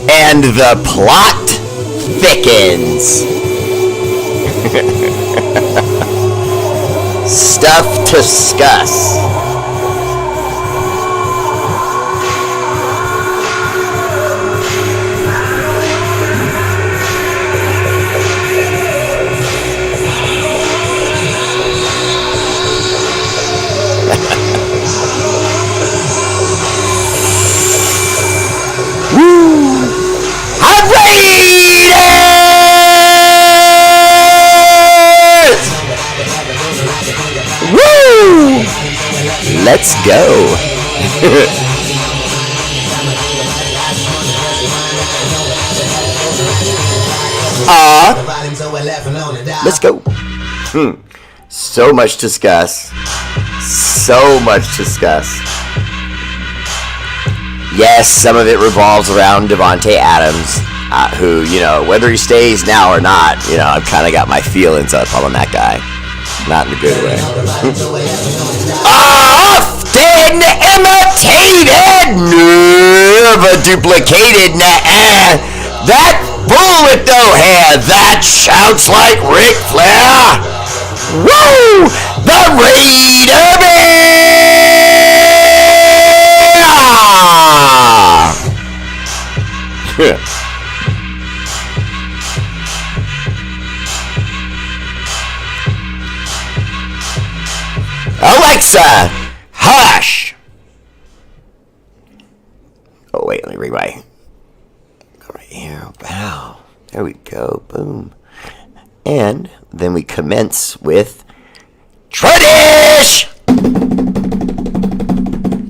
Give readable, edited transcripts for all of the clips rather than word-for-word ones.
And the plot thickens. Stuff to discuss. Woo! Let's go. Let's go. So much to discuss. So much to discuss. Yes, some of it revolves around Devontae Adams, who, you know, whether he stays now or not, you know, I've kind of got my feelings up on that guy. Not in a good way. Often imitated, never duplicated. Nah, that bull with no hair, that shouts like Ric Flair. Woo! The R8RBEAR! Alexa, hush! Oh, wait, let me rewind. Go right here. Wow. There we go. Boom. And then we commence with Tradish!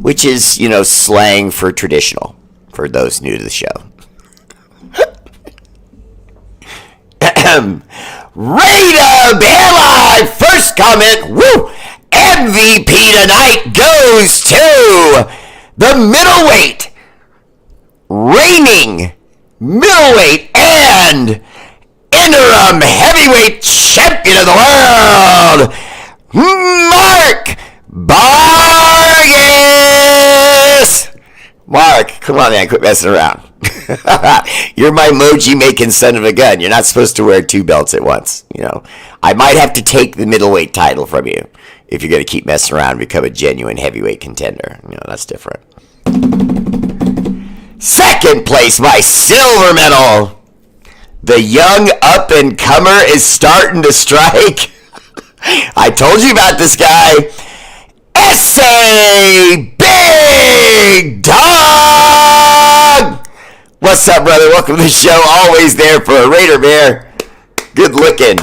Which is, you know, slang for traditional, for those new to the show. R8RBEAR Live! First comment, woo! MVP tonight goes to the middleweight, reigning middleweight and interim heavyweight champion of the world, Mark Vargas. Mark, come on, man, quit messing around. You're my emoji-making son of a gun. You're not supposed to wear two belts at once. You know, I might have to take the middleweight title from you if you're going to keep messing around and become a genuine heavyweight contender. You know, that's different. Second place, my silver medal. The young up-and-comer is starting to strike. I told you about this guy. S.A. Big Dog! What's up, brother? Welcome to the show. Always there for a R8RBEAR. Good looking.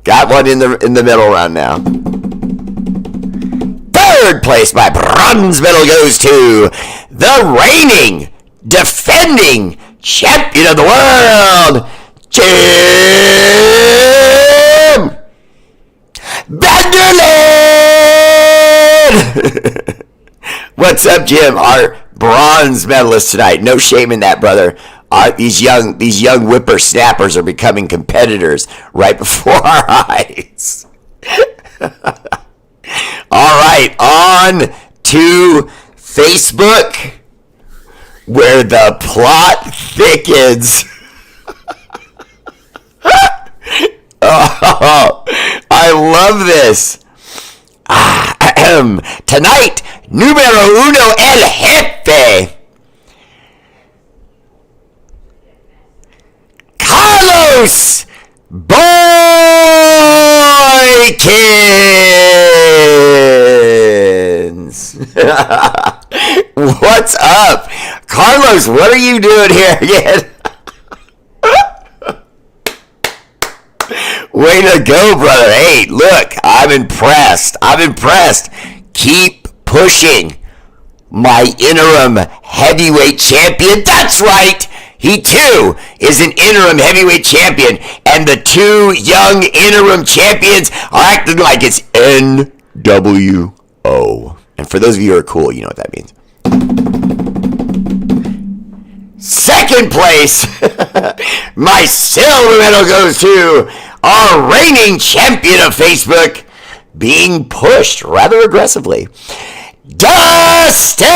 Got one in the middle round now. Third place, my bronze medal goes to the reigning, defending champion of the world, Jim Vanderland! What's up, Jim? Our bronze medalist tonight. No shame in that, brother. These young whippersnappers are becoming competitors right before our eyes. All right, on to Facebook, where the plot thickens. Oh, I love this. Tonight, numero uno, el jefe, Carlos Boykins. What's up? Carlos, what are you doing here again? Way to go, brother. Hey, look, I'm impressed. Keep pushing. My interim heavyweight champion. That's right. He, too, is an interim heavyweight champion. And the two young interim champions are acting like it's NWO. And for those of you who are cool, you know what that means. Second place, my silver medal goes to our reigning champion of Facebook, being pushed rather aggressively, Dustin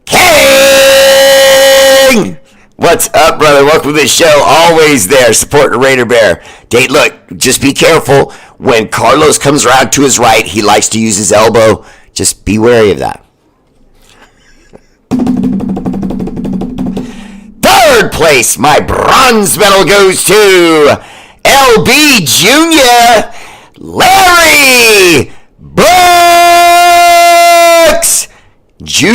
King! What's up, brother? Welcome to the show. Always there, supporting Raider Bear. Date, look, just be careful. When Carlos comes around to his right, he likes to use his elbow. Just be wary of that. Third place, my bronze medal goes to LB Jr. Larry Brooks Jr.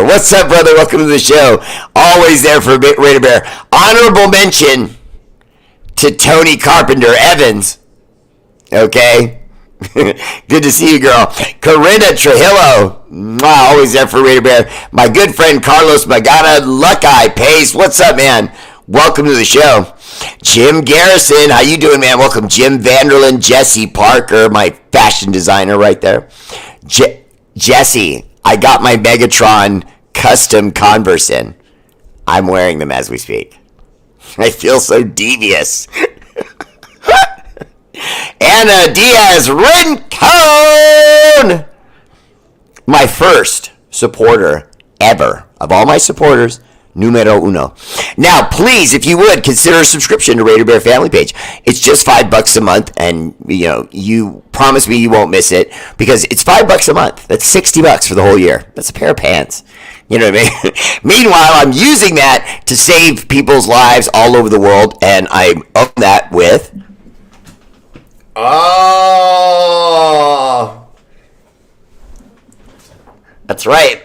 What's up, brother? Welcome to the show. Always there for Raider Bear. Honorable mention to Tony Carpenter Evans. Okay? Good to see you, girl. Corinna Trujillo. Always there for Raider Bear. My good friend Carlos Magana Luckeye Pace. What's up, man? Welcome to the show. Jim Garrison. How you doing, man? Welcome. Jim Vanderland. Jesse Parker, my fashion designer right there. Jesse, I got my Megatron custom Converse in. I'm wearing them as we speak. I feel so devious. Anna Diaz Rincon, my first supporter ever of all my supportors, numero uno. Now, please, if you would, consider a subscription to Raider Bear family page. It's just $5 a month, and you promise me you won't miss it because it's $5 a month. That's $60 for the whole year. That's a pair of pants. You know what I mean? Meanwhile, I'm using that to save people's lives all over the world, and I own that with. Oh, that's right.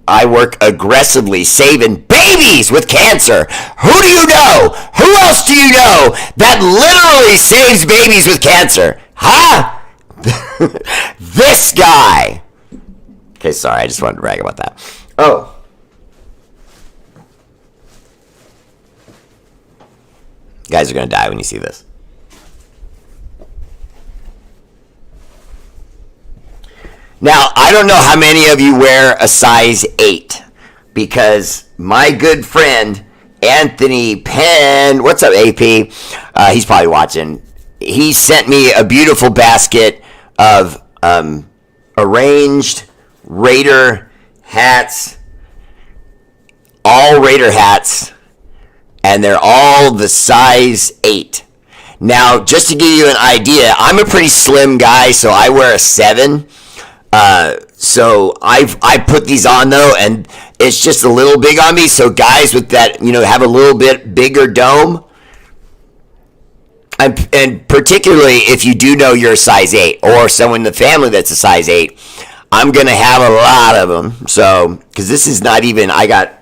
I work aggressively saving babies with cancer. Who do you know? Who else do you know that literally saves babies with cancer? Huh? This guy. Okay, sorry. I just wanted to brag about that. Oh. You guys are going to die when you see this. Now, I don't know how many of you wear a size 8 because my good friend Anthony Penn, what's up, AP? He's probably watching. He sent me a beautiful basket of arranged Raider hats, all Raider hats, and they're all the size 8. Now, just to give you an idea, I'm a pretty slim guy, so I wear a 7. So I put these on though, and it's just a little big on me. So guys with that, have a little bit bigger dome, and particularly if you do know you're a size 8 or someone in the family that's a size 8, I'm gonna have a lot of them. So because this is not even, I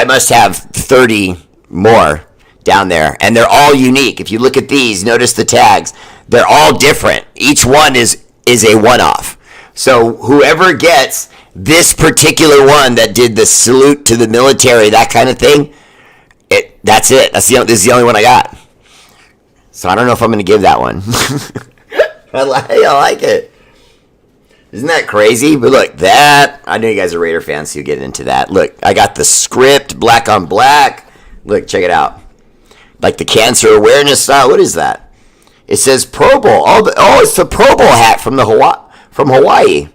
must have 30 more down there, and they're all unique. If you look at these, notice the tags. They're all different. Each one is a one-off. So whoever gets this particular one that did the salute to the military, that kind of thing, that's it. This is the only one I got. So I don't know if I'm going to give that one. I like it. Isn't that crazy? But look, I know you guys are Raider fans, so you get into that. Look, I got the script, black on black. Look, check it out. Like the cancer awareness style. What is that? It says Pro Bowl. Oh, it's the Pro Bowl hat from Hawaii.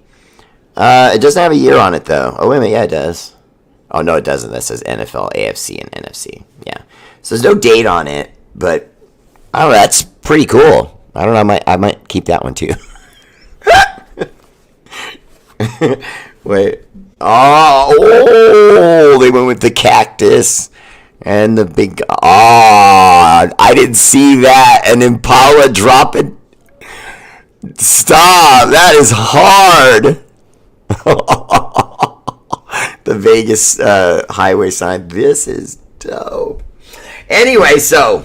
It doesn't have a year on it, though. Oh, wait a minute. Yeah, it does. Oh, no, it doesn't. That says NFL, AFC, and NFC. Yeah. So there's no date on it, but I don't know. That's pretty cool. I don't know. I might keep that one, too. Wait. Oh, they went with the cactus. And the big, I didn't see that. An Impala dropping. Stop. That is hard. The Vegas highway sign. This is dope. Anyway, so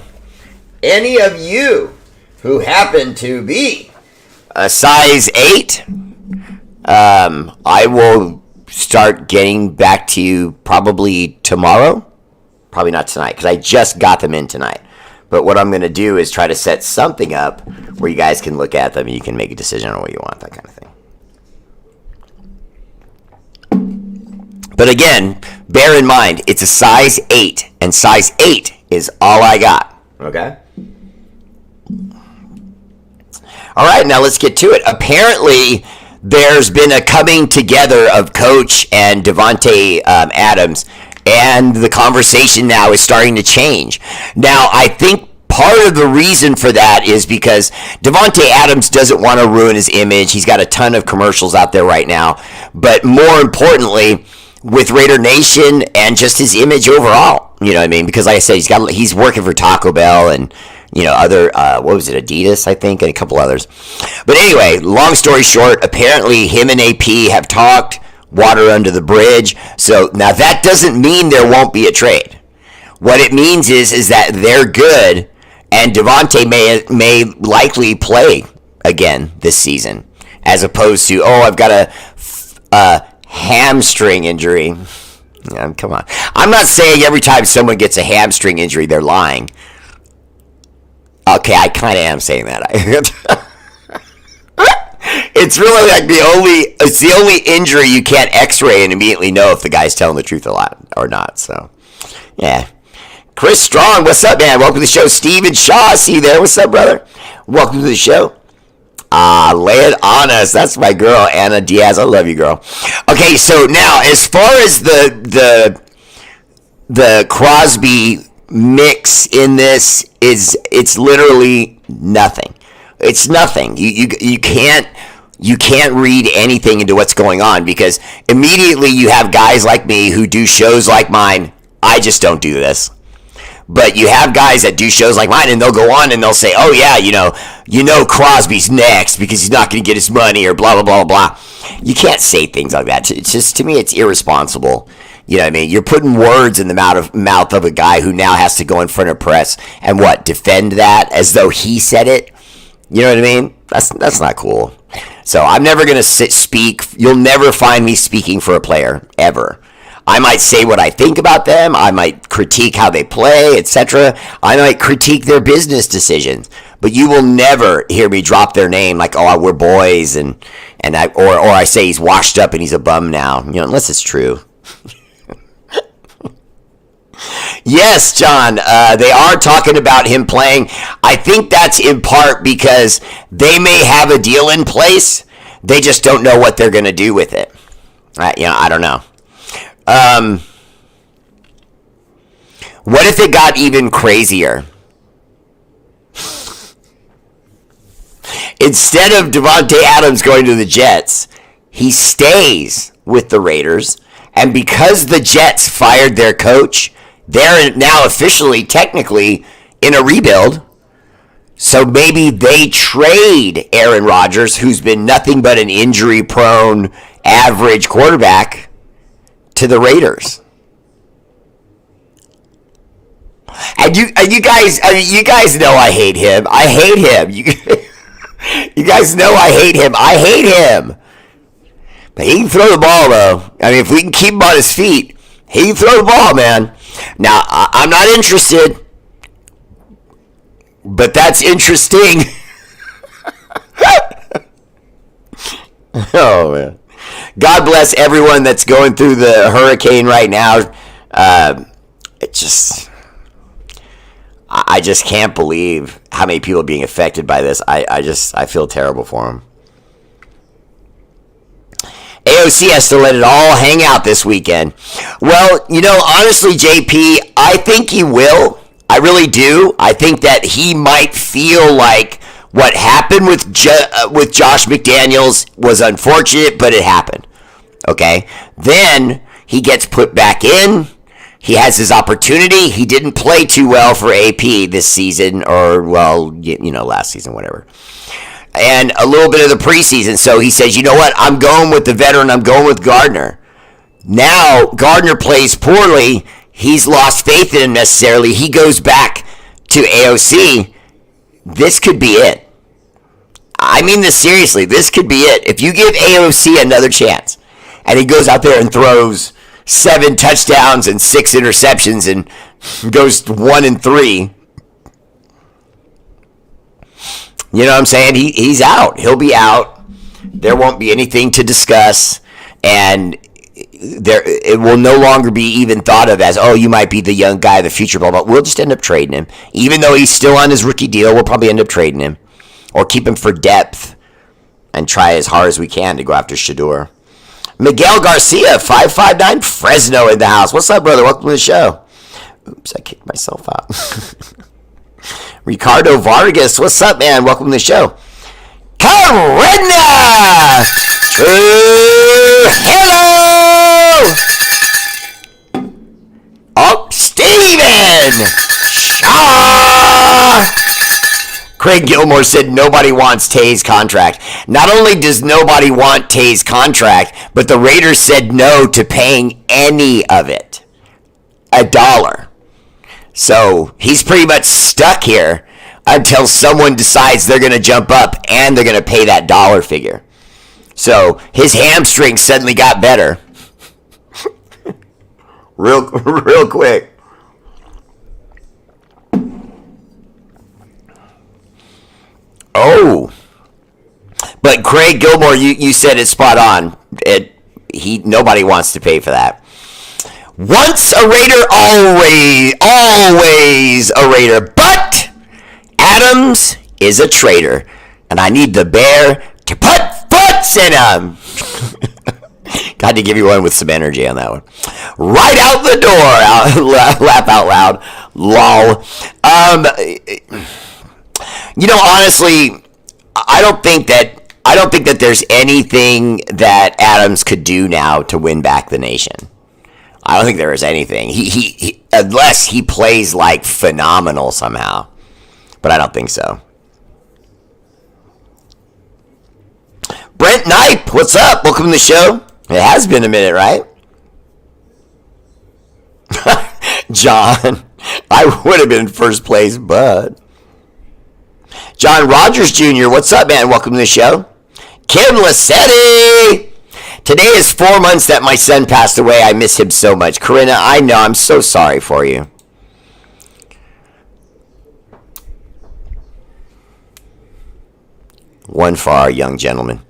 any of you who happen to be a size 8, I will start getting back to you probably tomorrow. Probably not tonight, because I just got them in tonight. But what I'm going to do is try to set something up where you guys can look at them and you can make a decision on what you want, that kind of thing. But again, bear in mind, it's a size 8, and size 8 is all I got. Okay? All right, now let's get to it. Apparently, there's been a coming together of Coach and Davante Adams, and the conversation now is starting to change. Now, I think part of the reason for that is because Davante Adams doesn't want to ruin his image. He's got a ton of commercials out there right now. But more importantly, with Raider Nation and just his image overall, you know what I mean? Because like I said, he's working for Taco Bell and other, what was it, Adidas, I think, and a couple others. But anyway, long story short, apparently him and AP have talked, water under the bridge. So now that doesn't mean there won't be a trade. What it means is that they're good, and Davante may likely play again this season, as opposed to, I've got a hamstring injury. Come on. I'm not saying every time someone gets a hamstring injury, they're lying. Okay, I kind of am saying that. It's really like it's the only injury you can't x-ray and immediately know if the guy's telling the truth or not. So, yeah. Chris Strong, what's up, man? Welcome to the show. Steven Shaw, see you there. What's up, brother? Welcome to the show. Lay it on us. That's my girl, Anna Diaz. I love you, girl. Okay, so now, as far as the Crosby mix in this it's literally nothing. It's nothing. You can't read anything into what's going on, because immediately you have guys like me who do shows like mine. I just don't do this. But you have guys that do shows like mine, and they'll go on and they'll say, oh yeah, Crosby's next because he's not going to get his money, or blah, blah, blah, blah. You can't say things like that. It's just, to me, it's irresponsible. You know what I mean? You're putting words in the mouth of a guy who now has to go in front of press and defend that as though he said it. You know what I mean? That's not cool. So I'm never going to speak. You'll never find me speaking for a player, ever. I might say what I think about them. I might critique how they play, etc. I might critique their business decisions. But you will never hear me drop their name like, we're boys, or I say he's washed up and he's a bum now. Unless it's true. Yes, John, they are talking about him playing. I think that's in part because they may have a deal in place. They just don't know what they're going to do with it. I don't know. What if it got even crazier? Instead of Davante Adams going to the Jets, he stays with the Raiders, and because the Jets fired their coach, they're now officially, technically, in a rebuild. So maybe they trade Aaron Rodgers, who's been nothing but an injury-prone, average quarterback, to the Raiders. And you guys know I hate him. I hate him. You guys know I hate him. I hate him. But he can throw the ball, though. I mean, if we can keep him on his feet, he can throw the ball, man. Now, I'm not interested, but that's interesting. Oh, man. God bless everyone that's going through the hurricane right now. I just can't believe how many people are being affected by this. I feel terrible for them. AOC has to let it all hang out this weekend. Well, honestly, JP, I think he will. I really do. I think that he might feel like what happened with Josh McDaniels was unfortunate, but it happened. Okay? Then he gets put back in. He has his opportunity. He didn't play too well for AP this season, or, last season, whatever. And a little bit of the preseason. So he says, you know what? I'm going with the veteran. I'm going with Gardner. Now, Gardner plays poorly. He's lost faith in him necessarily. He goes back to AOC. This could be it. I mean this seriously. This could be it. If you give AOC another chance, and he goes out there and throws 7 touchdowns and 6 interceptions and goes 1-3, you know what I'm saying? He's out. He'll be out. There won't be anything to discuss, and it will no longer be even thought of as, you might be the young guy of the future, blah, blah. We'll just end up trading him. Even though he's still on his rookie deal, we'll probably end up trading him. or keep him for depth and try as hard as we can to go after Shador. Miguel Garcia, 559, Fresno in the house. What's up, brother? Welcome to the show. Oops, I kicked myself out. Ricardo Vargas, what's up, man? Welcome to the show. Carina! Hello! Oh, Steven! Shaw! Craig Gilmore said nobody wants Tay's contract. Not only does nobody want Tay's contract, but the Raiders said no to paying any of it. $1. So he's pretty much stuck here until someone decides they're going to jump up and they're going to pay that dollar figure. So his hamstring suddenly got better. real quick. Oh, but Craig Gilmore, you said it spot on. Nobody wants to pay for that. Once a Raider, always a Raider. But Adams is a traitor, and I need the Bear to put foots in him. Got to give you one with some energy on that one. Right out the door. Laugh out loud. Lol. Honestly, I don't think that there's anything that Adams could do now to win back the nation. I don't think there is anything. He unless he plays like phenomenal somehow, but I don't think so. Brent Knipe, what's up? Welcome to the show. It has been a minute, right? John, I would have been in first place, but John Rogers Jr., what's up, man? Welcome to the show. Kim Lassetti. Today is 4 months that my son passed away. I miss him so much. Corinna, I know. I'm so sorry for you. One for our young gentleman.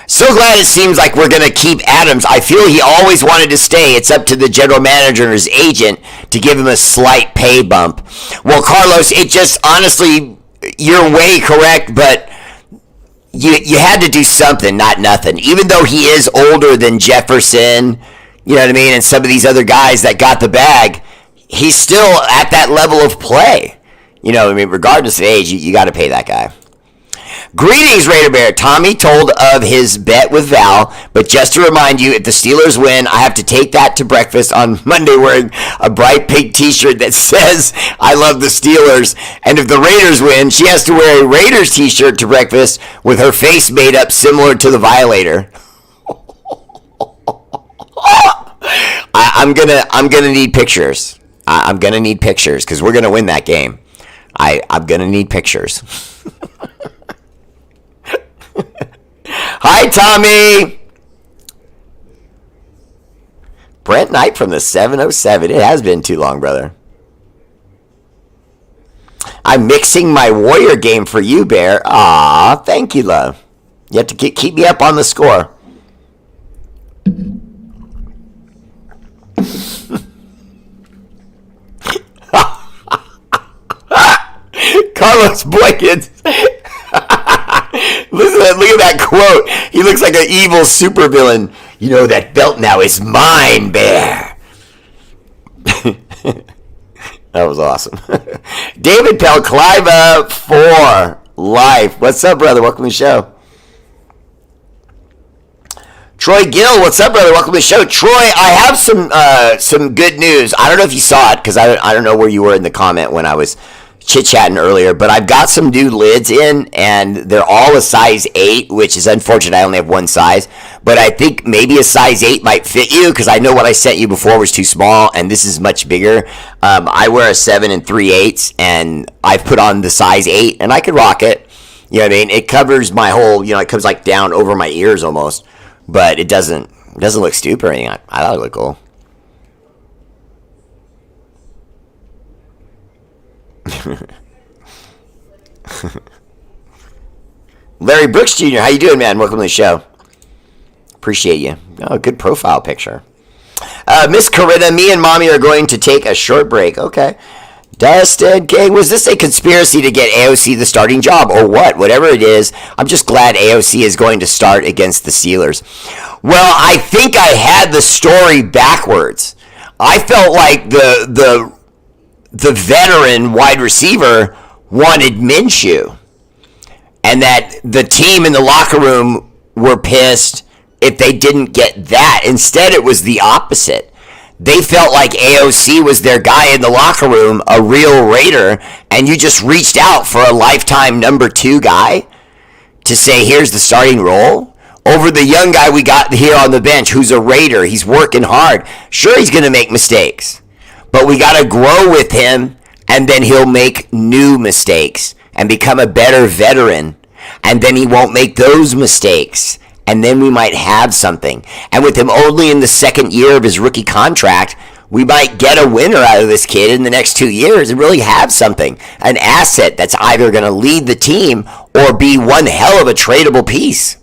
So glad it seems like we're going to keep Adams. I feel he always wanted to stay. It's up to the general manager and his agent to give him a slight pay bump. Well, Carlos, it just honestly, you're way correct, but you had to do something, not nothing. Even though he is older than Jefferson, you know what I mean, and some of these other guys that got the bag, he's still at that level of play. You know what I mean, regardless of age, you got to pay that guy. Greetings, Raider Bear. Tommy told of his bet with Val, but just to remind you, if the Steelers win, I have to take that to breakfast on Monday wearing a bright pink t-shirt that says, I love the Steelers. And if the Raiders win, she has to wear a Raiders t-shirt to breakfast with her face made up similar to the Violator. I'm gonna need pictures. I'm gonna need pictures because we're gonna win that game. I'm gonna need pictures. Hi, Tommy. Brent Knight from the 707. It has been too long, brother. I'm mixing my Warrior game for you, Bear. Aw, thank you, love. You have to keep me up on the score. Carlos Boykins. Look at that quote. He looks like an evil supervillain. You know, that belt now is mine, Bear. That was awesome. David Pelcliva for life. What's up, brother? Welcome to the show. Troy Gill, what's up, brother? Welcome to the show. Troy, I have some good news. I don't know if you saw it because I don't know where you were in the comment when I was chit-chatting earlier, but I've got some new lids in, and they're all a size 8, which is unfortunate. I only have one size, but I think maybe a size 8 might fit you because I know what I sent you before was too small, and this is much bigger. I wear a 7 3/8, and I've put on the size 8, and I could rock it. You know what I mean? It covers my whole, it comes like down over my ears almost, but it doesn't look stupid or anything. I thought it looked cool. Larry Brooks Jr., how you doing, man? Welcome to the show. Appreciate you. Oh, good profile picture. Miss Coretta, me and Mommy are going to take a short break. Okay. Dustin King, was this a conspiracy to get AOC the starting job or what? Whatever it is, I'm just glad AOC is going to start against the Steelers. Well, I think I had the story backwards. I felt like the veteran wide receiver wanted Minshew, and that the team in the locker room were pissed if they didn't get that. Instead, it was the opposite. They felt like AOC was their guy in the locker room, a real Raider, and you just reached out for a lifetime number 2 guy to say, here's the starting role, over the young guy we got here on the bench who's a Raider. He's working hard. Sure, he's going to make mistakes, but we got to grow with him, and then he'll make new mistakes and become a better veteran, and then he won't make those mistakes. And then we might have something. And with him only in the second year of his rookie contract, we might get a winner out of this kid in the next 2 years and really have something. An asset that's either going to lead the team or be one hell of a tradable piece.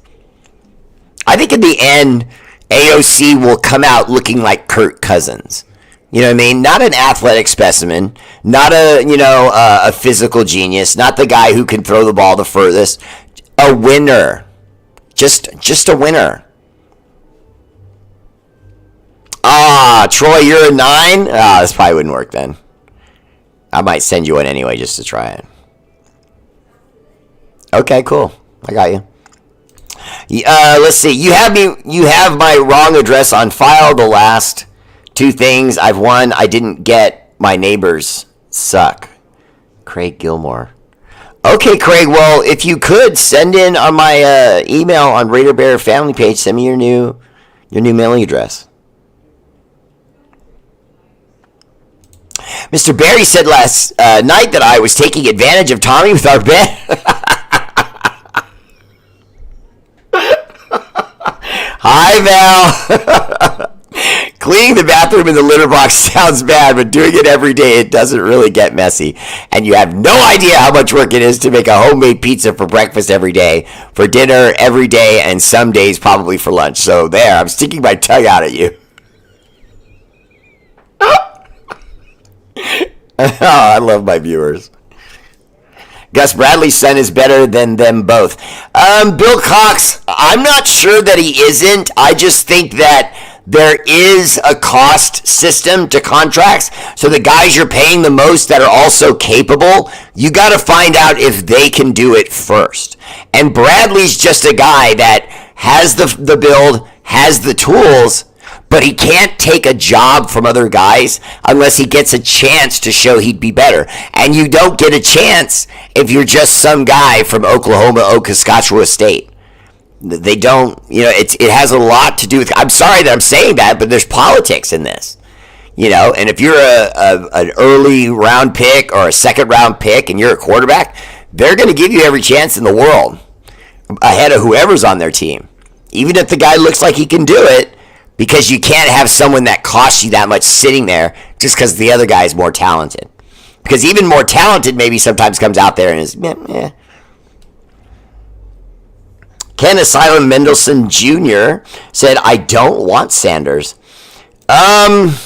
I think in the end, AOC will come out looking like Kirk Cousins. You know what I mean? Not an athletic specimen, not a physical genius, not the guy who can throw the ball the furthest. A winner. Just a winner. Troy, you're a 9? This probably wouldn't work then. I might send you one anyway just to try it. Okay, cool. I got you. Let's see. You have my wrong address on file. The last 2 things I've won, I didn't get. My neighbors suck. Craig Gilmore. Okay, Craig, well, if you could, send in on my email on R8RBEAR family page, send me your new mailing address. Mr. Barry said last night that I was taking advantage of Tommy with our bet. Hi, Val. Cleaning the bathroom in the litter box sounds bad, but doing it every day, it doesn't really get messy. And you have no idea how much work it is to make a homemade pizza for breakfast every day, for dinner every day, and some days probably for lunch. So there, I'm sticking my tongue out at you. Oh, I love my viewers. Gus Bradley's son is better than them both. Bill Cox, I'm not sure that he isn't. I just think that there is a cost system to contracts. So the guys you're paying the most that are also capable, you got to find out if they can do it first. And Bradley's just a guy that has the build, has the tools, but he can't take a job from other guys unless he gets a chance to show he'd be better. And you don't get a chance if you're just some guy from Oklahoma, Okaskatchewa State. They don't, it has a lot to do with, I'm sorry that I'm saying that, but there's politics in this, and if you're an early round pick or a second round pick and you're a quarterback, they're going to give you every chance in the world ahead of whoever's on their team, even if the guy looks like he can do it, because you can't have someone that costs you that much sitting there just because the other guy is more talented. Because even more talented maybe sometimes comes out there and is, eh. Ken Asylum Mendelson Jr. said, I don't want Sanders. The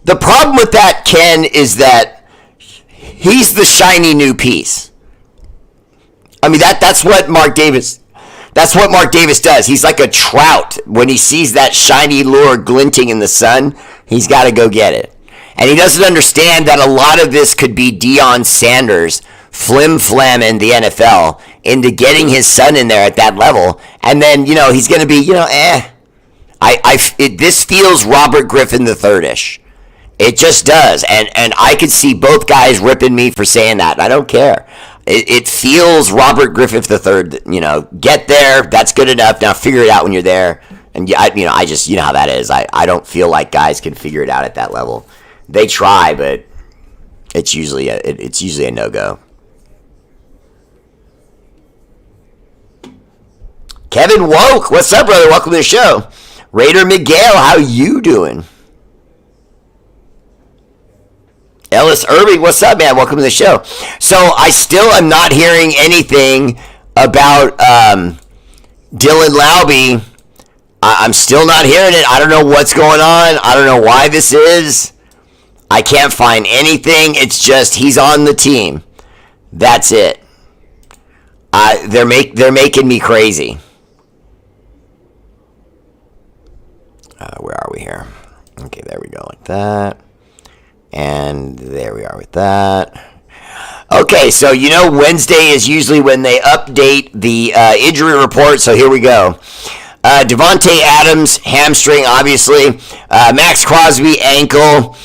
problem with that, Ken, is that he's the shiny new piece. I mean, that's what Mark Davis does. He's like a trout. When he sees that shiny lure glinting in the sun, he's got to go get it. And he doesn't understand that a lot of this could be Deion Sanders flim-flam in the NFL into getting his son in there at that level. And then, he's going to be, this feels Robert Griffin III-ish. It just does. And I could see both guys ripping me for saying that. I don't care. It feels Robert Griffith III, get there, that's good enough. Now figure it out when you're there. And I just, how that is. I don't feel like guys can figure it out at that level. They try, but it's usually a no-go. Kevin Woke, what's up, brother? Welcome to the show. Raider Miguel, how you doing? Ellis Irving, what's up, man? Welcome to the show. So I still am not hearing anything about Dylan Laube. I'm still not hearing it. I don't know what's going on. I don't know why this is. I can't find anything. It's just he's on the team. That's it. They're making me crazy. Where are we here? Okay, there we go, like that. And there we are with that. Okay, so Wednesday is usually when they update the injury report, so here we go. Devontae Adams, hamstring, obviously. Max Crosby, ankle.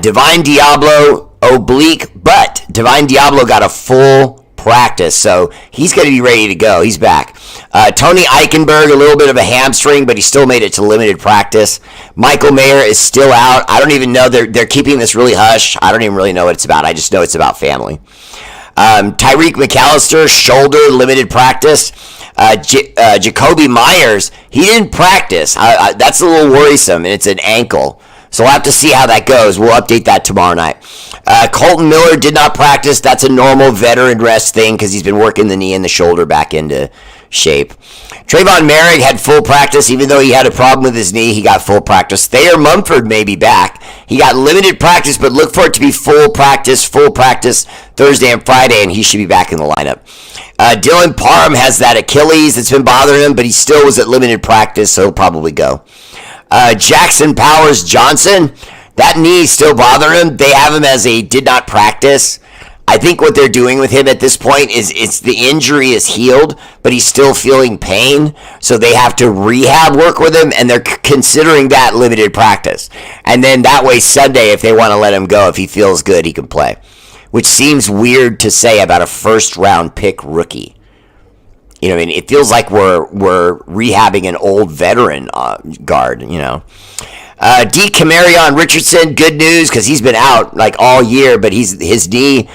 Divine Diablo, oblique, but Divine Diablo got a full practice, so he's going to be ready to go. He's back. Tony Eichenberg, a little bit of a hamstring, but he still made it to limited practice. Michael Mayer is still out. I don't even know. They're keeping this really hush. I don't even really know what it's about. I just know it's about family. Tyreek McAllister, shoulder, limited practice. Jacoby Myers, he didn't practice. That's a little worrisome, and it's an ankle. So we'll have to see how that goes. We'll update that tomorrow night. Colton Miller did not practice. That's a normal veteran rest thing because he's been working the knee and the shoulder back into shape. Trayvon Merrick had full practice. Even though he had a problem with his knee, he got full practice. Thayer Mumford may be back. He got limited practice, but look for it to be full practice Thursday and Friday, and he should be back in the lineup. Dylan Parham has that Achilles that's been bothering him, but he still was at limited practice, so he'll probably go. Jackson Powers Johnson, that knee still bothering him. They have him as a did not practice. I think what they're doing with him at this point is it's the injury is healed, but he's still feeling pain, so they have to rehab work with him, and they're considering that limited practice. And then that way Sunday, if they want to let him go, if he feels good, he can play. Which seems weird to say about a first-round pick rookie. You know what I mean? It feels like we're rehabbing an old veteran guard, Camarion Richardson, good news because he's been out like all year, but his knee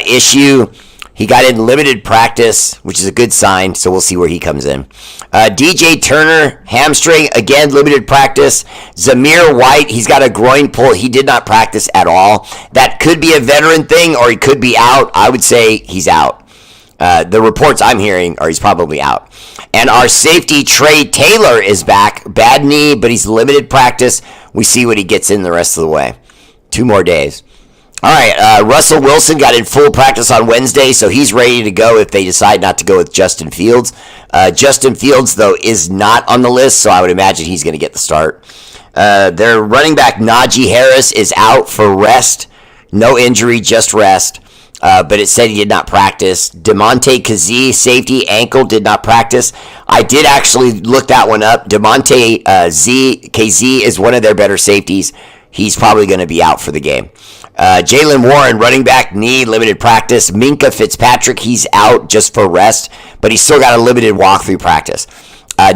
issue, he got in limited practice, which is a good sign, so we'll see where he comes in. DJ Turner, hamstring, again, limited practice. Zamir White, he's got a groin pull. He did not practice at all. That could be a veteran thing, or he could be out. I would say he's out. The reports I'm hearing are he's probably out. And our safety, Trey Taylor, is back. Bad knee, but he's limited practice. We see what he gets in the rest of the way. 2 more days. All right, Russell Wilson got in full practice on Wednesday, so he's ready to go if they decide not to go with Justin Fields. Justin Fields, though, is not on the list, so I would imagine he's going to get the start. Their running back, Najee Harris, is out for rest. No injury, just rest. But it said he did not practice. DeMonte Kazee, safety, ankle, did not practice. I did actually look that one up. DeMonte Kazee is one of their better safeties. He's probably going to be out for the game. Jaylen Warren, running back, knee, limited practice. Minka Fitzpatrick, he's out just for rest, but he's still got a limited walkthrough practice.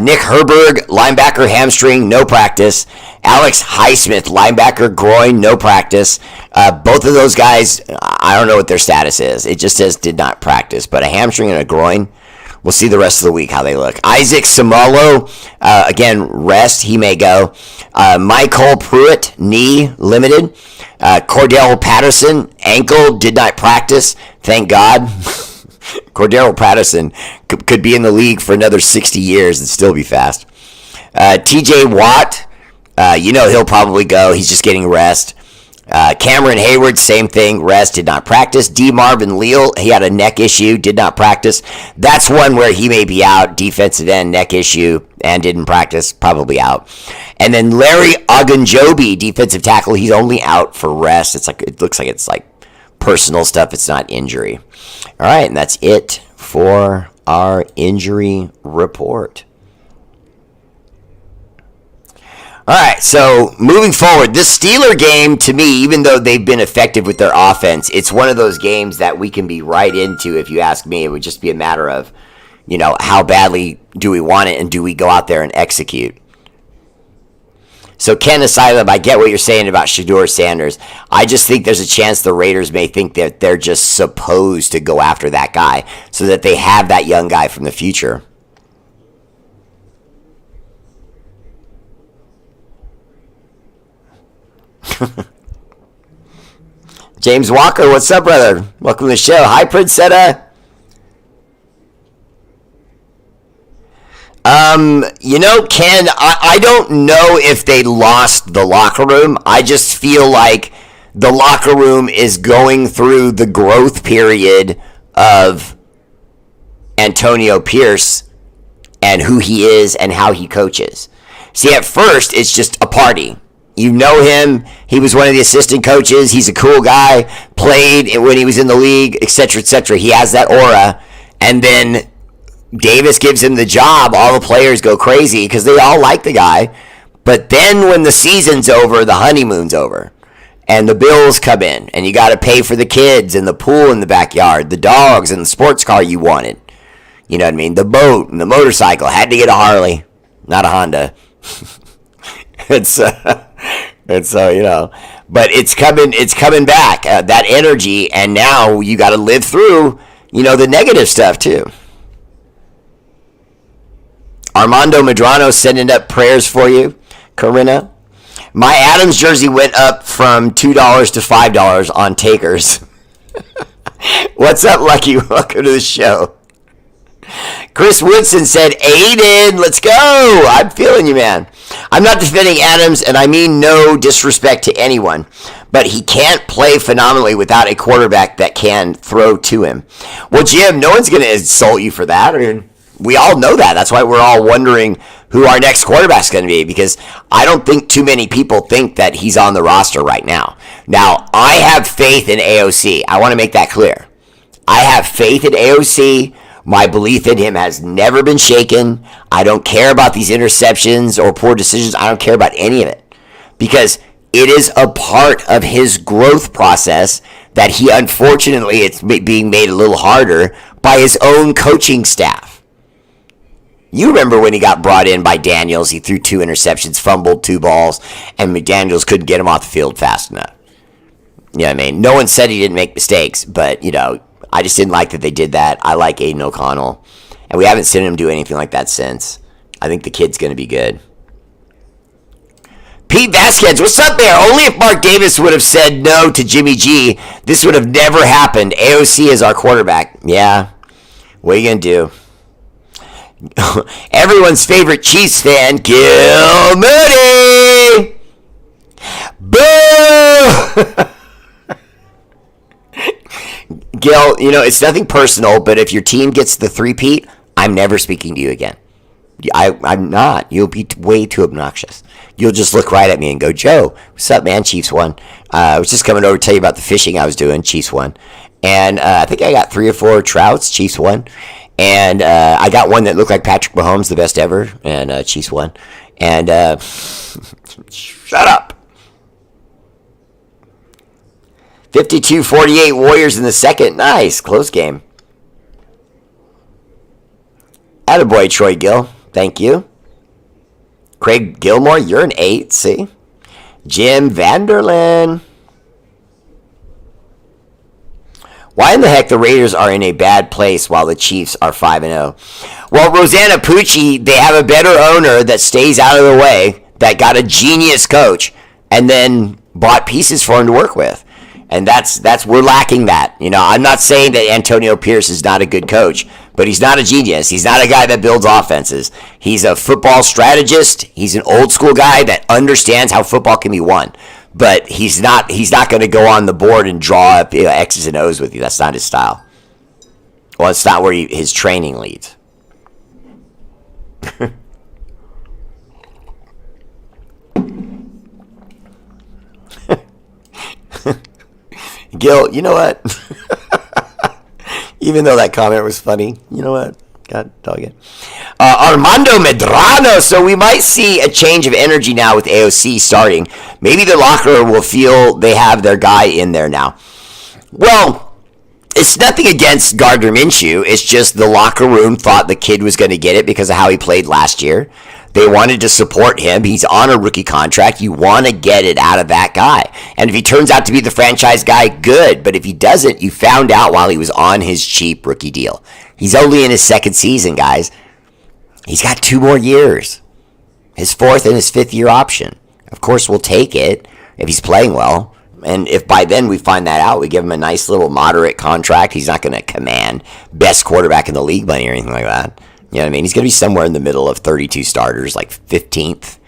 Nick Herberg, linebacker, hamstring, no practice. Alex Highsmith, linebacker, groin, no practice. Both of those guys, I don't know what their status is. It just says did not practice, but a hamstring and a groin, we'll see the rest of the week how they look. Isaac Samalo, again, rest, he may go. Michael Pruitt, knee, limited. Cordell Patterson, ankle, did not practice, thank God. Cordero Patterson could be in the league for another 60 years and still be fast. TJ Watt, he'll probably go. He's just getting rest. Cameron Hayward, same thing, rest, did not practice. D. Marvin Leal, he had a neck issue, did not practice. That's one where he may be out, defensive end, neck issue, and didn't practice, probably out. And then Larry Ogunjobi, defensive tackle, he's only out for rest. It looks like it's like personal stuff, it's not injury. All right, and that's it for our injury report. All right, so moving forward, this Steeler game, to me, even though they've been effective with their offense, it's one of those games that we can be right into, if you ask me. It would just be a matter of, how badly do we want it and do we go out there and execute? So Ken Asylum, I get what you're saying about Shedeur Sanders. I just think there's a chance the Raiders may think that they're just supposed to go after that guy so that they have that young guy from the future. James Walker, what's up, brother? Welcome to the show. Hi, Princetta. Ken, I don't know if they lost the locker room. I just feel like the locker room is going through the growth period of Antonio Pierce and who he is and how he coaches. See, at first, it's just a party. You know him. He was one of the assistant coaches. He's a cool guy. Played when he was in the league, etc., etc. He has that aura. And then Davis gives him the job. All the players go crazy because they all like the guy. But then when the season's over, the honeymoon's over. And the bills come in. And you got to pay for the kids and the pool in the backyard, the dogs and the sports car you wanted. You know what I mean? The boat and the motorcycle. Had to get a Harley, not a Honda. It's you know, but it's coming back, that energy, and now you got to live through, you know, the negative stuff too. Armando Medrano sending up prayers for you, Corinna. My Adams jersey went up from $2 to $5 on Takers. What's up, Lucky? Welcome to the show. Chris Woodson said, Aiden, let's go. I'm feeling you, man. I'm not defending Adams, and I mean no disrespect to anyone, but he can't play phenomenally without a quarterback that can throw to him. Well, Jim, no one's going to insult you for that. I mean, we all know that. That's why we're all wondering who our next quarterback's going to be, because I don't think too many people think that he's on the roster right now. Now, I have faith in AOC. I want to make that clear. I have faith in AOC. My belief in him has never been shaken. I don't care about these interceptions or poor decisions. I don't care about any of it, because it is a part of his growth process that he, unfortunately, it's being made a little harder by his own coaching staff. You remember when he got brought in by Daniels, he threw 2 interceptions, fumbled 2 balls, and McDaniels couldn't get him off the field fast enough. You know what I mean? No one said he didn't make mistakes, but, you know, I just didn't like that they did that. I like Aiden O'Connell, and we haven't seen him do anything like that since. I think the kid's going to be good. Pete Vasquez, what's up there? Only if Mark Davis would have said no to Jimmy G, this would have never happened. AOC is our quarterback. Yeah, what are you going to do? Everyone's favorite Chiefs fan, Gil Moody. Boo! Gil, you know, it's nothing personal, but if your team gets the three-peat, I'm never speaking to you again. I'm not. You'll be way too obnoxious. You'll just look right at me and go, Joe, what's up, man? Chiefs won. I was just coming over to tell you about the fishing I was doing. Chiefs won. And I think I got 3 or 4 trouts. Chiefs won. And I got one that looked like Patrick Mahomes, the best ever. And Chiefs won. And shut up. 52-48 Warriors in the second. Nice. Close game. Attaboy, Troy Gill. Thank you. Craig Gilmore, you're an 8. See? Jim Vanderlyn. Why in the heck the Raiders are in a bad place while the Chiefs are 5-0? Well, Rosanna Pucci, they have a better owner that stays out of the way, that got a genius coach, and then bought pieces for him to work with. And that's we're lacking that. You know, I'm not saying that Antonio Pierce is not a good coach, but he's not a genius. He's not a guy that builds offenses. He's a football strategist. He's an old school guy that understands how football can be won. But he's not going to go on the board and draw up, you know, X's and O's with you. That's not his style. Well, it's not where his training leads. Gil, you know what? Even though that comment was funny, you know what? God dog it. Armando Medrano. So we might see a change of energy now with AOC starting. Maybe the locker room will feel they have their guy in there now. Well, it's nothing against Gardner Minshew. It's just the locker room thought the kid was going to get it because of how he played last year. They wanted to support him. He's on a rookie contract. You want to get it out of that guy. And if he turns out to be the franchise guy, good. But if he doesn't, you found out while he was on his cheap rookie deal. He's only in his second season, guys. He's got 2 more years. His 4th and his 5th year option. Of course, we'll take it if he's playing well. And if by then we find that out, we give him a nice little moderate contract. He's not going to command best quarterback in the league money or anything like that. You know what I mean? He's going to be somewhere in the middle of 32 starters, like 15th,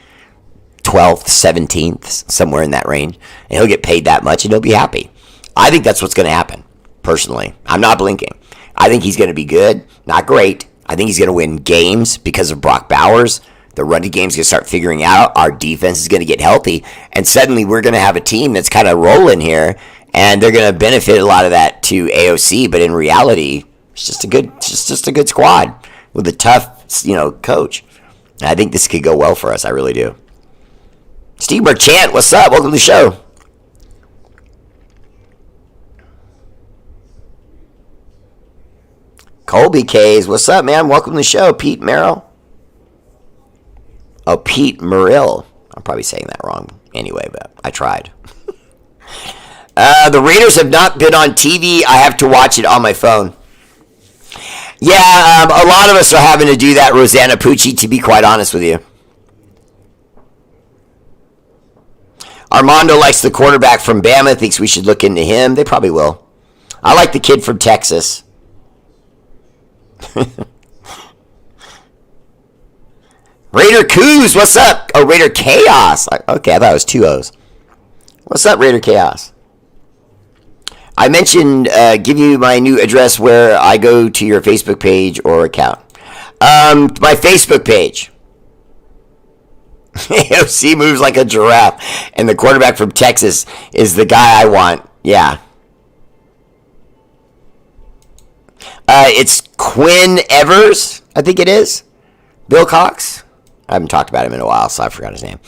12th, 17th, somewhere in that range. And he'll get paid that much and he'll be happy. I think that's what's going to happen, personally. I'm not blinking. I think he's going to be good, not great. I think he's going to win games because of Brock Bowers. The running game's going to start figuring out. Our defense is going to get healthy. And suddenly we're going to have a team that's kind of rolling here. And they're going to benefit a lot of that to AOC. But in reality, it's just a good squad with a tough, coach. And I think this could go well for us. I really do. Steve Merchant, what's up? Welcome to the show. Colby K's, what's up, man? Welcome to the show. Pete Merrill. Oh, Pete Merrill. I'm probably saying that wrong anyway, but I tried. The Raiders have not been on TV. I have to watch it on my phone. Yeah, a lot of us are having to do that, Rosanna Pucci, to be quite honest with you. Armando likes the quarterback from Bama, thinks we should look into him. They probably will. I like the kid from Texas. Raider Coos, what's up? Oh, Raider Chaos. Okay, I thought it was 2 O's. What's up, Raider Chaos? I mentioned give you my new address where I go to your Facebook page or account. My Facebook page. AOC moves like a giraffe, and the quarterback from Texas is the guy I want. Yeah. It's Quinn Evers, I think it is. Bill Cox. I haven't talked about him in a while, so I forgot his name.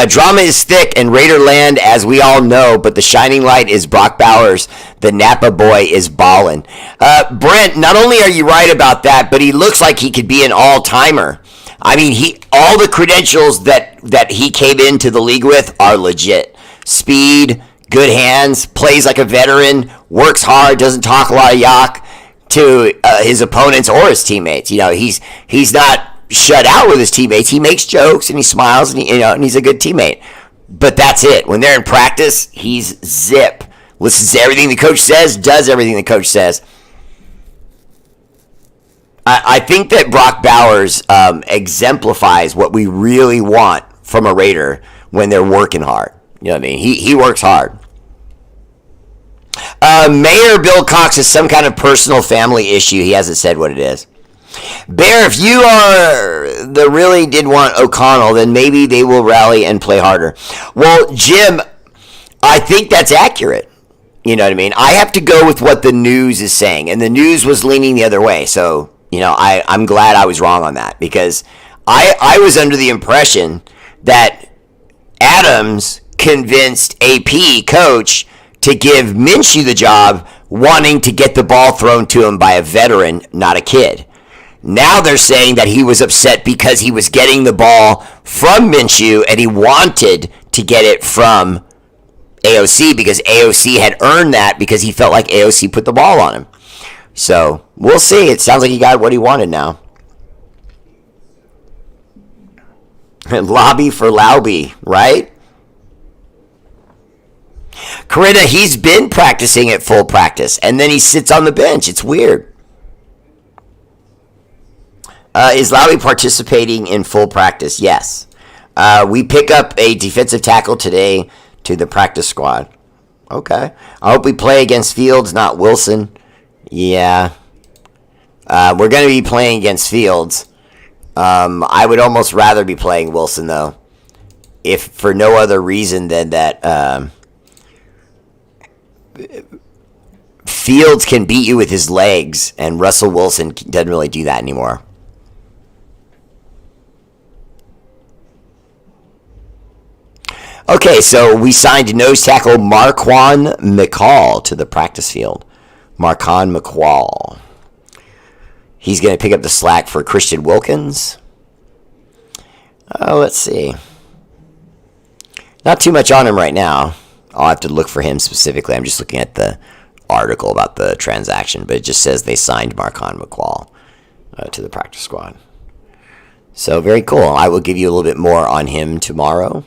Drama is thick in Raiderland, as we all know, but the shining light is Brock Bowers. The Napa boy is ballin'. Brent, not only are you right about that, but he looks like he could be an all-timer. I mean, all the credentials that he came into the league with are legit. Speed, good hands, plays like a veteran, works hard, doesn't talk a lot of yak to his opponents or his teammates. He's not shut out with his teammates. He makes jokes and he smiles and and he's a good teammate. But that's it. When they're in practice, he's zip. Listens to everything the coach says, does everything the coach says. I think that Brock Bowers exemplifies what we really want from a Raider when they're working hard. You know what I mean? He works hard. Mayor Bill Cox has some kind of personal family issue. He hasn't said what it is. Bear, if you really did want O'Connell, then maybe they will rally and play harder. Well, Jim, I think that's accurate. You know what I mean? I have to go with what the news is saying, and the news was leaning the other way. So, I'm glad I was wrong on that, because I was under the impression that Adams convinced AP coach to give Minshew the job, wanting to get the ball thrown to him by a veteran, not a kid. Now they're saying that he was upset because he was getting the ball from Minshew and he wanted to get it from AOC because AOC had earned that because he felt like AOC put the ball on him. So we'll see. It sounds like he got what he wanted now. Lobby for Lauby, right? Corinna, he's been practicing at full practice, and then he sits on the bench. It's weird. Is Lowry participating in full practice? Yes. We pick up a defensive tackle today to the practice squad. Okay. I hope we play against Fields, not Wilson. Yeah. We're going to be playing against Fields. I would almost rather be playing Wilson, though, if for no other reason than that Fields can beat you with his legs, and Russell Wilson doesn't really do that anymore. Okay, so we signed nose tackle Marquan McCall to the practice field. Marquan McCall. He's going to pick up the slack for Christian Wilkins. Let's see. Not too much on him right now. I'll have to look for him specifically. I'm just looking at the article about the transaction, but it just says they signed Marquan McCall to the practice squad. So very cool. I will give you a little bit more on him tomorrow.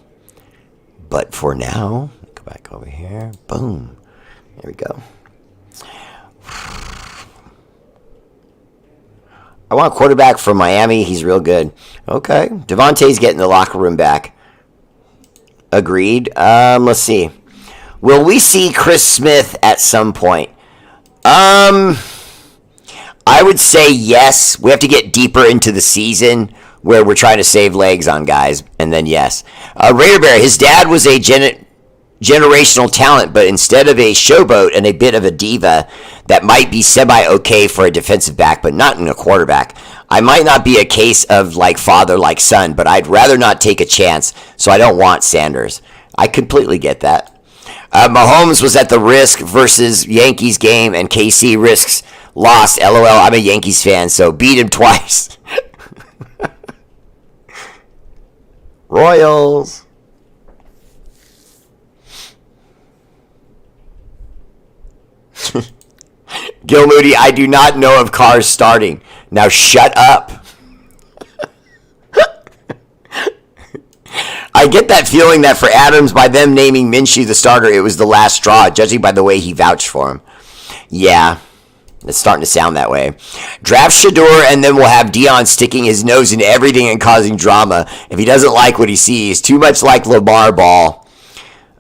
But for now, go back over here. Boom. There we go. I want a quarterback from Miami. He's real good. Okay. Devontae's getting the locker room back. Agreed. Let's see. Will we see Chris Smith at some point? I would say yes. We have to get deeper into the season where we're trying to save legs on guys, and then yes. R8RBEAR, his dad was a generational talent, but instead of a showboat and a bit of a diva that might be semi-okay for a defensive back, but not in a quarterback. I might not be a case of like father, like son, but I'd rather not take a chance, so I don't want Sanders. I completely get that. Mahomes was at the risk versus Yankees game, and KC risks lost. LOL, I'm a Yankees fan, so beat him twice. Royals. Gil Moody, I do not know of Cars starting. Now shut up. I get that feeling that for Adams, by them naming Minshew the starter, it was the last straw, judging by the way he vouched for him. Yeah, it's starting to sound that way. Draft Shador, and then we'll have Dion sticking his nose into everything and causing drama if he doesn't like what he sees. Too much like Lamar Ball.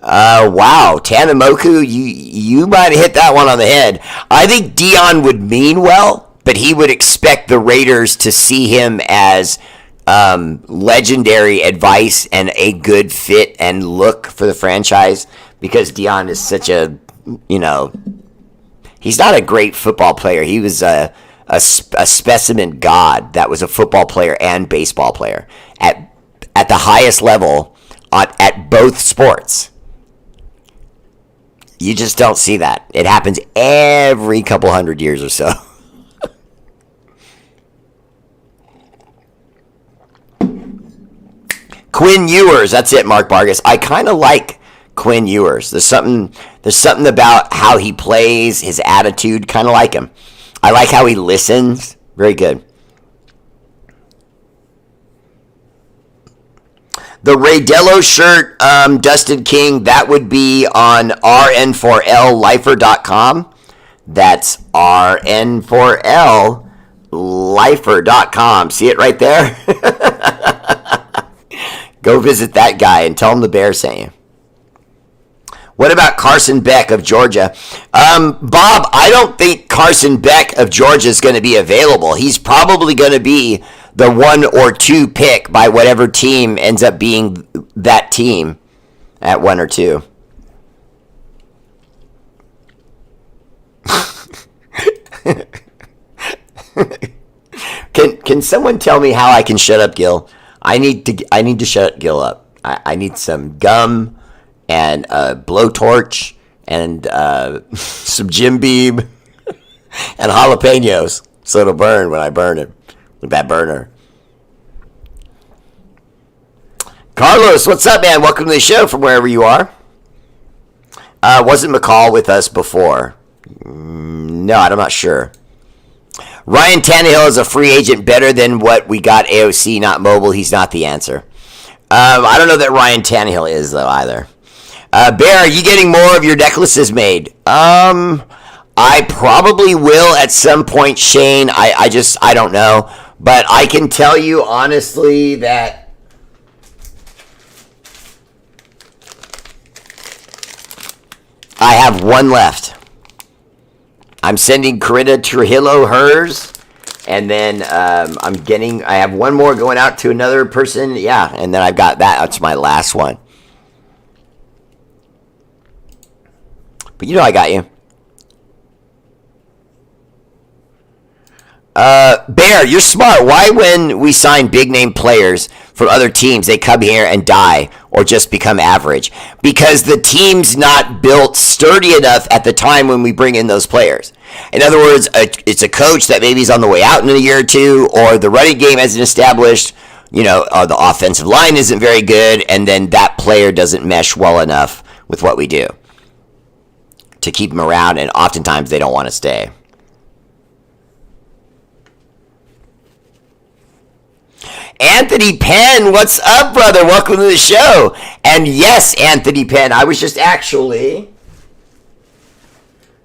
Wow, Tanamoku, you might have hit that one on the head. I think Dion would mean well, but he would expect the Raiders to see him as legendary advice and a good fit and look for the franchise, because Dion is such a, he's not a great football player. He was a specimen god that was a football player and baseball player at the highest level at both sports. You just don't see that. It happens every couple hundred years or so. Quinn Ewers, that's it, Mark Vargas. I kind of like Quinn Ewers. There's something about how he plays, his attitude, kind of like him. I like how he listens. Very good. The Raydello shirt, Dustin King, that would be on rn4llifer.com. That's rn4llifer.com. See it right there? Go visit that guy and tell him the Bear sent you. What about Carson Beck of Georgia? Bob, I don't think Carson Beck of Georgia is going to be available. He's probably going to be the 1 or 2 pick by whatever team ends up being that team at 1 or 2. Can someone tell me how I can shut up Gil? I need to shut Gil up. I need some gum and a blowtorch and some Jim Beam and jalapenos so it'll burn when I burn it with that burner. Carlos, what's up, man? Welcome to the show from wherever you are. Wasn't McCall with us before? No, I'm not sure. Ryan Tannehill is a free agent better than what we got AOC, not mobile. He's not the answer. I don't know that Ryan Tannehill is, though, either. Bear, are you getting more of your necklaces made? I probably will at some point, Shane. I don't know. But I can tell you honestly that I have one left. I'm sending Corinna Trujillo hers, and then I have one more going out to another person. Yeah, and then I've got that. That's my last one. But I got you. Bear, you're smart. Why when we sign big name players from other teams, they come here and die or just become average? Because the team's not built sturdy enough at the time when we bring in those players. In other words, it's a coach that maybe is on the way out in a year or two, or the running game hasn't established, the offensive line isn't very good, and then that player doesn't mesh well enough with what we do to keep them around, and oftentimes they don't want to stay. Anthony Penn, what's up, brother? Welcome to the show. And yes, Anthony Penn, I was just actually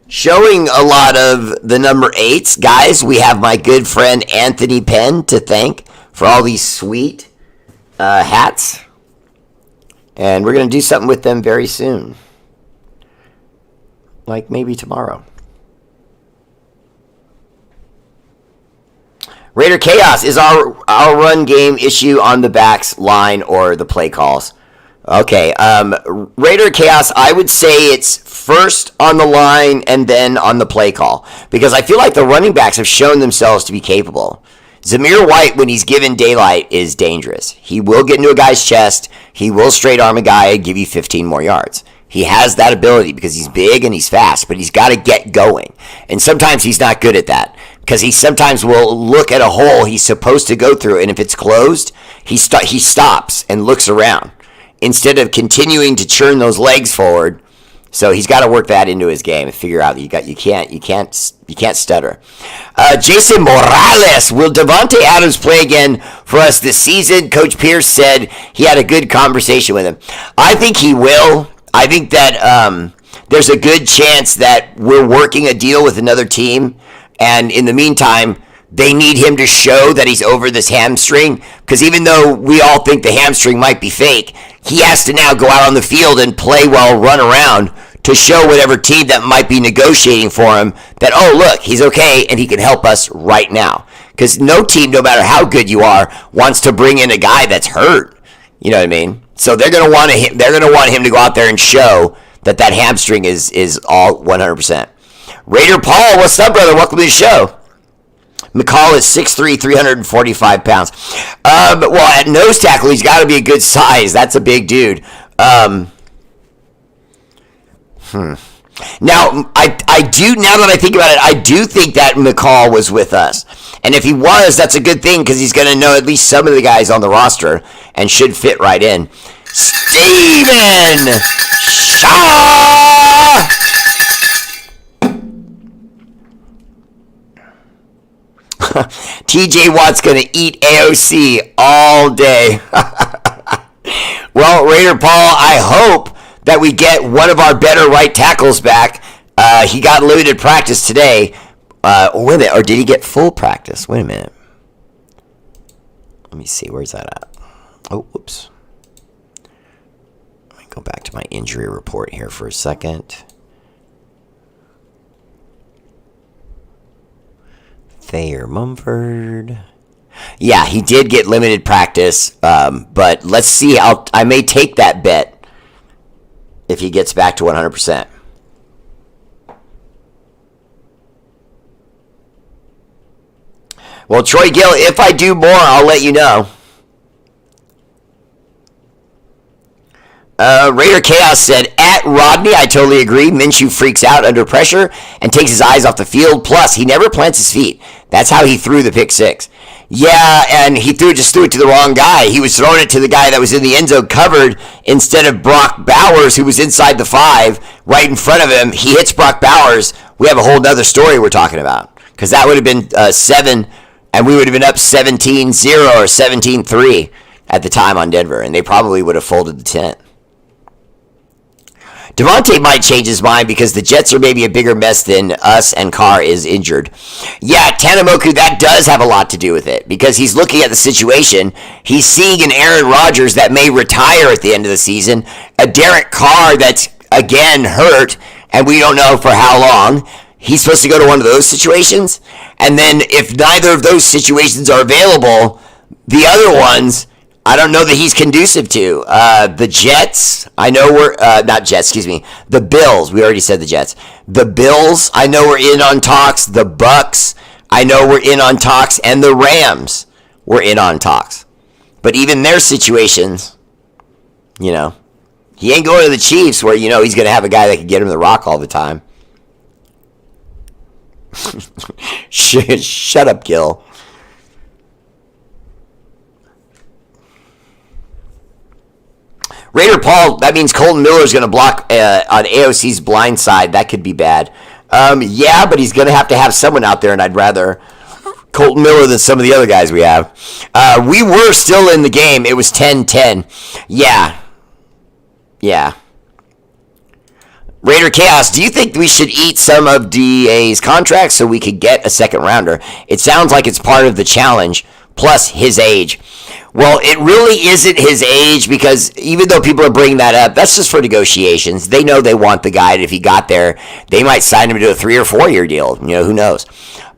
showing a lot of the number 8s. Guys, we have my good friend Anthony Penn to thank for all these sweet hats. And we're going to do something with them very soon. Like maybe tomorrow. Raider Chaos, is our run game issue on the backs line or the play calls? Okay, Raider Chaos, I would say it's first on the line and then on the play call. Because I feel like the running backs have shown themselves to be capable. Zamir White, when he's given daylight, is dangerous. He will get into a guy's chest. He will straight arm a guy and give you 15 more yards. He has that ability because he's big and he's fast, but he's got to get going. And sometimes he's not good at that because he sometimes will look at a hole he's supposed to go through, and if it's closed, he stops and looks around instead of continuing to churn those legs forward. So he's got to work that into his game and figure out that you can't stutter. Jason Morales, will Devontae Adams play again for us this season? Coach Pierce said he had a good conversation with him. I think he will. I think that there's a good chance that we're working a deal with another team, and in the meantime, they need him to show that he's over this hamstring, because even though we all think the hamstring might be fake, he has to now go out on the field and play well, run around, to show whatever team that might be negotiating for him that, oh, look, he's okay and he can help us right now. Because no team, no matter how good you are, wants to bring in a guy that's hurt. You know what I mean? So they're gonna want him to go out there and show that hamstring is all 100%. Raider Paul, what's up, brother? Welcome to the show. McCall is 6'3", 345 pounds. Well, at nose tackle, he's got to be a good size. That's a big dude. Now, I do, now that I think about it, I do think that McCall was with us. And if he was, that's a good thing because he's going to know at least some of the guys on the roster and should fit right in. Steven Shaw! TJ Watt's going to eat AOC all day. Well, Raider Paul, I hope that we get one of our better right tackles back. He got limited practice today. Wait a minute, or did he get full practice? Wait a minute. Let me see, where's that at? Oh, whoops. Let me go back to my injury report here for a second. Thayer Mumford. Yeah, he did get limited practice, but let's see. I may take that bet if he gets back to 100%. Well, Troy Gill, if I do more, I'll let you know. Raider Chaos said, at Rodney, I totally agree. Minshew freaks out under pressure and takes his eyes off the field. Plus, he never plants his feet. That's how he threw the pick six. Yeah, and he just threw it to the wrong guy. He was throwing it to the guy that was in the end zone covered instead of Brock Bowers, who was inside the 5, right in front of him. He hits Brock Bowers. We have a whole other story we're talking about, because that would have been 7, and we would have been up 17-0 or 17-3 at the time on Denver, and they probably would have folded the tent. Devontae might change his mind because the Jets are maybe a bigger mess than us, and Carr is injured. Yeah, Tanamoku, that does have a lot to do with it because he's looking at the situation. He's seeing an Aaron Rodgers that may retire at the end of the season, a Derek Carr that's, again, hurt, and we don't know for how long. He's supposed to go to one of those situations, and then if neither of those situations are available, the other ones, I don't know that he's conducive to. The Jets, I know we're, not Jets, excuse me, the Bills, we already said the Jets. The Bills, I know we're in on talks. The Bucks, I know we're in on talks. And the Rams, we're in on talks. But even their situations, you know, he ain't going to the Chiefs where, you know, he's going to have a guy that can get him the rock all the time. Shut up, Gil. Raider Paul, that means Colton Miller is going to block on AOC's blind side. That could be bad. Yeah, but he's going to have someone out there, and I'd rather Colton Miller than some of the other guys we have. We were still in the game. It was 10-10. Yeah. Raider Chaos, do you think we should eat some of DA's contract so we could get a second rounder? It sounds like it's part of the challenge, plus his age. Well, it really isn't his age because even though people are bringing that up, that's just for negotiations. They know they want the guy, and if he got there, they might sign him to a 3 or 4 year deal. You know, who knows?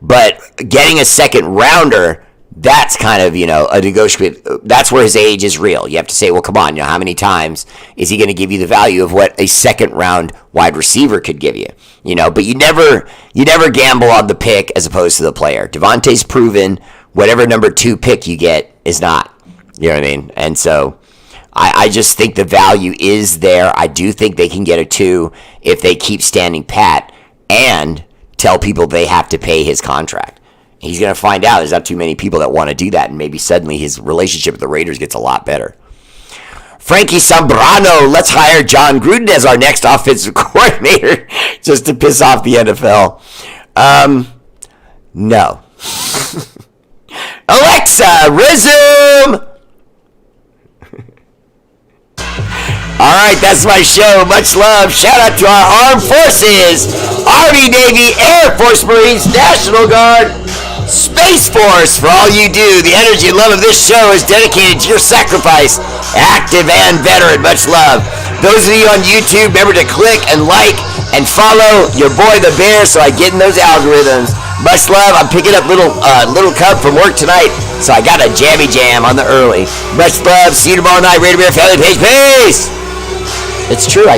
But getting a second rounder, that's kind of, a negotiable. That's where his age is real. You have to say, well, come on, how many times is he going to give you the value of what a second round wide receiver could give you? But you never gamble on the pick as opposed to the player. Devontae's proven whatever number 2 pick you get is not. You know what I mean? And so I just think the value is there. I do think they can get a 2 if they keep standing pat and tell people they have to pay his contract. He's going to find out there's not too many people that want to do that, and maybe suddenly his relationship with the Raiders gets a lot better. Frankie Sambrano, let's hire John Gruden as our next offensive coordinator just to piss off the NFL. No. Alexa, resume! All right, that's my show. Much love. Shout out to our armed forces, Army, Navy, Air Force, Marines, National Guard, Space Force, for all you do. The energy and love of this show is dedicated to your sacrifice, active and veteran. Much love. Those of you on YouTube, remember to click and like and follow your boy the bear so I get in those algorithms. Much love. I'm picking up little cub from work tonight, so I got a jammy jam on the early. Much love. See you tomorrow night. R8RBEAR family page. Peace. It's true. I got